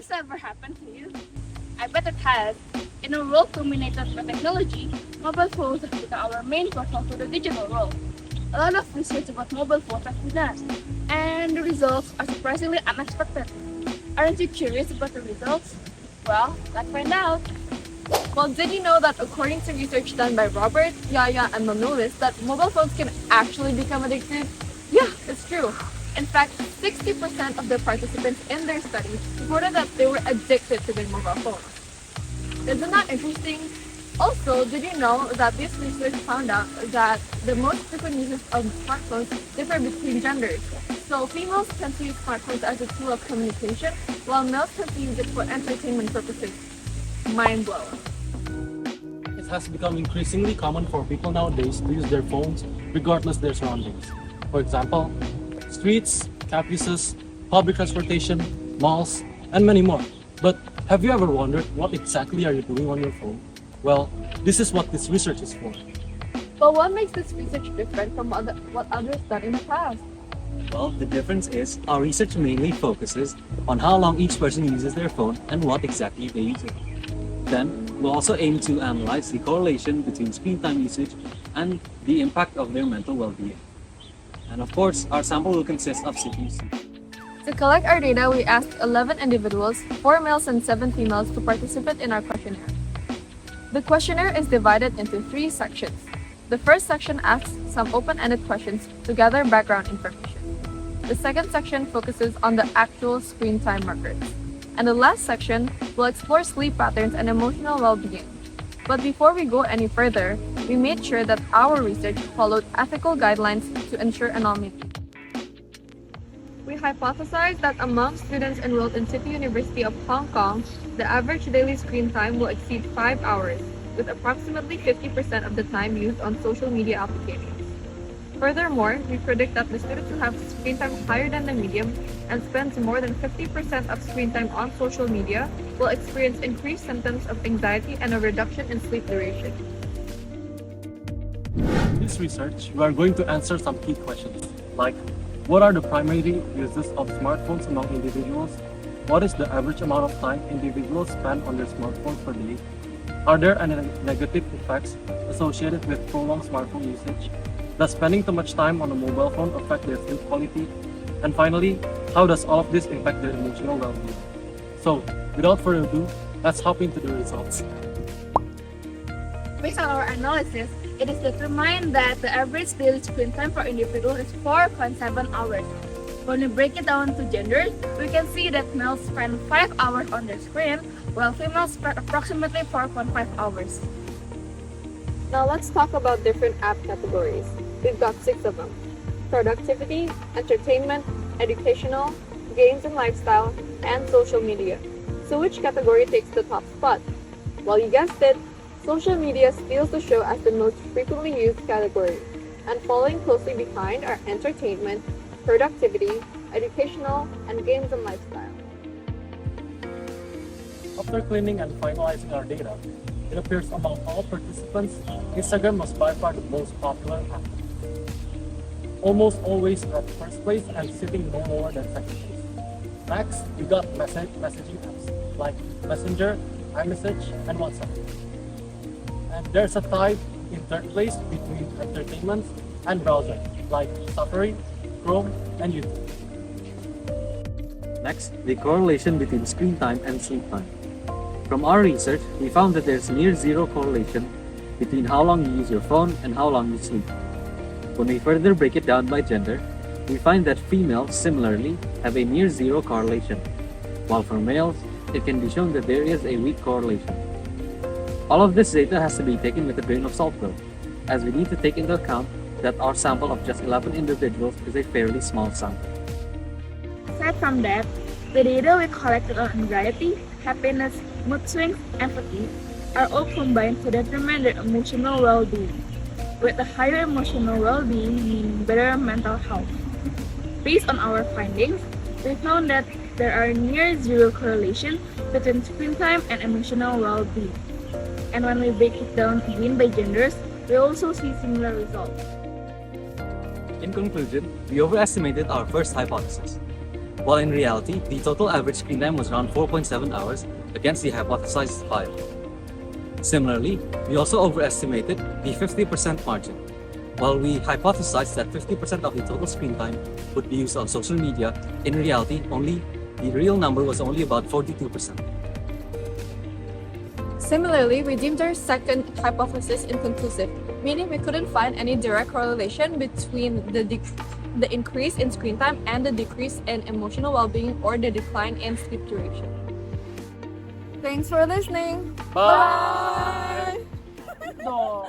this ever happened to you? I bet it has. In a world dominated by technology, mobile phones have become our main portal to the digital world. A lot of research about mobile phones has been done, and the results are surprisingly unexpected. Aren't you curious about the results? Well, let's find out. Well, did you know that according to research done by Robert, Yaya, and Manolis, that mobile phones can actually become addictive? Yeah, it's true. In fact, 60% of the participants in their study reported that they were addicted to their mobile phones. Isn't that interesting? Also, did you know that this research found out that the most frequent uses of smartphones differ between genders? So females tend to use smartphones as a tool of communication, while males tend to use it for entertainment purposes. Mind blowing. It has become increasingly common for people nowadays to use their phones regardless their surroundings. For example, streets, campuses, public transportation, malls, and many more. But have you ever wondered what exactly are you doing on your phone? Well, this is what this research is for. But what makes this research different from what others done in the past? Well, the difference is our research mainly focuses on how long each person uses their phone and what exactly they use it. Then, we'll also aim to analyze the correlation between screen time usage and the impact of their mental well-being. And of course, our sample will consist of CPUs. To collect our data, we asked 11 individuals, 4 males and 7 females, to participate in our questionnaire. The questionnaire is divided into 3 sections. The first section asks some open-ended questions to gather background information. The second section focuses on the actual screen time markers. And the last section will explore sleep patterns and emotional well-being. But before we go any further, we made sure that our research followed ethical guidelines to ensure anonymity. We hypothesized that among students enrolled in City University of Hong Kong, the average daily screen time will exceed 5 hours, with approximately 50% of the time used on social media applications. Furthermore, we predict that the students who have screen time higher than the median and spends more than 50% of screen time on social media will experience increased symptoms of anxiety and a reduction in sleep duration. In this research, we are going to answer some key questions, like what are the primary uses of smartphones among individuals? What is the average amount of time individuals spend on their smartphones per day? Are there any negative effects associated with prolonged smartphone usage? Does spending too much time on a mobile phone affect their sleep quality? And finally, how does all of this impact their emotional well-being? So, without further ado, let's hop into the results. Based on our analysis, it is determined that the average daily screen time for individuals is 4.7 hours. When we break it down to genders, we can see that males spend 5 hours on their screen, while females spend approximately 4.5 hours. Now let's talk about different app categories. We've got 6 of them: productivity, entertainment, educational, games and lifestyle, and social media. So which category takes the top spot? Well, you guessed it, social media steals the show as the most frequently used category. And following closely behind are entertainment, productivity, educational, and games and lifestyle. After cleaning and finalizing our data, it appears among all participants, Instagram was by far the most popular app. Almost always at first place and sitting no lower than second place. Next, we got messaging apps like Messenger, iMessage, and WhatsApp. And there's a tie in third place between entertainment and browser like Safari, Chrome, and YouTube. Next, the correlation between screen time and sleep time. From our research, we found that there's near zero correlation between how long you use your phone and how long you sleep. When we further break it down by gender, we find that females similarly have a near zero correlation, while for males, it can be shown that there is a weak correlation. All of this data has to be taken with a grain of salt though, as we need to take into account that our sample of just 11 individuals is a fairly small sample. Aside from that, the data we collected on anxiety, happiness, mood swings, and fatigue are all combined to determine their emotional well-being, with a higher emotional well-being meaning better mental health. Based on our findings, we found that there are near zero correlation between screen time and emotional well-being. And when we break it down again by genders, we also see similar results. In conclusion, we overestimated our first hypothesis. while in reality, the total average screen time was around 4.7 hours against the hypothesized 5. Similarly, we also overestimated the 50% margin. While we hypothesized that 50% of the total screen time would be used on social media, in reality, the real number was only about 42%. Similarly, we deemed our second hypothesis inconclusive, meaning we couldn't find any direct correlation between the increase in screen time and the decrease in emotional well-being or the decline in sleep duration. Thanks for listening. Bye. No.